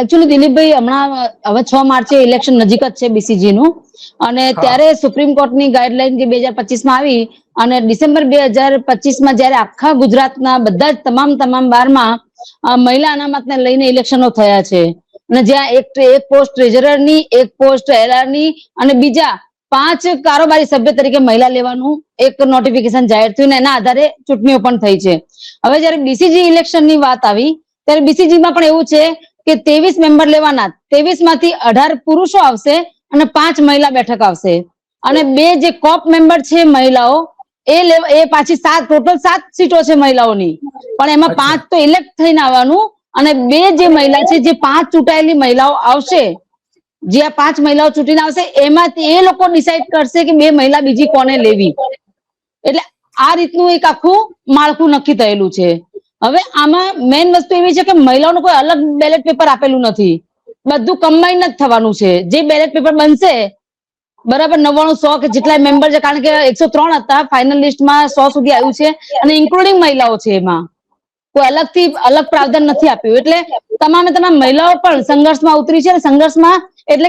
Actually દિલીપભાઈ હમણાં હવે 6 માર્ચે ઇલેક્શન નજીક જ છે બીસીજી નું, અને ત્યારે સુપ્રીમ કોર્ટની ગાઈડલાઈન જે 2025 માં આવી, અને ડિસેમ્બર 2025 માં જયારે આખા ગુજરાતના બધા જ તમામ 12 મહિલા અનામતને લઈને ઇલેક્શનો થયા છે, અને જ્યાં એક પોસ્ટ ટ્રેઝરર ની, એક પોસ્ટ એલઆર ની, અને બીજા 5 કારોબારી સભ્ય તરીકે મહિલા લેવાનું એક નોટિફિકેશન જાહેર થયું, ને એના આધારે ચૂંટણીઓ પણ થઈ છે. હવે જયારે બીસીજી ઇલેક્શન ની વાત આવી ત્યારે બીસીજી માં પણ એવું છે કે 23 મેમ્બર લેવાના, 23 માંથી 18 પુરુષો આવશે અને 5 મહિલા બેઠક આવશે, અને 2 જે કોપ મેમ્બર છે મહિલાઓ એ પાછી ટોટલ 7 સીટો છે મહિલાઓની, પણ એમાં 5 તો ઇલેક્ટ થઈને આવવાનું, અને 2 જે મહિલા છે, જે 5 ચૂંટાયેલી મહિલાઓ આવશે, જે આ 5 મહિલાઓ ચૂંટીને આવશે એમાંથી એ લોકો ડિસાઈડ કરશે કે 2 મહિલા બીજી કોને લેવી. એટલે આ રીતનું એક આખું માળખું નક્કી થયેલું છે. હવે આમાં મેઇન વસ્તુ એવી છે કે મહિલાઓનું કોઈ અલગ બેલેટ પેપર આપેલું નથી, બધું કમ્બાઈન જ થવાનું છે. જે બેલેટ પેપર બનશે બરાબર 99-100 કે જેટલા મેમ્બર છે, કારણ કે 103 હતા, ફાઇનલ લિસ્ટમાં 100 સુધી આવ્યું છે, અને ઇન્ક્લુડિંગ મહિલાઓ છે, એમાં કોઈ અલગ પ્રાવધાન નથી આપ્યું. એટલે તમામ મહિલાઓ પણ સંઘર્ષમાં ઉતરી છે, અને સંઘર્ષમાં એટલે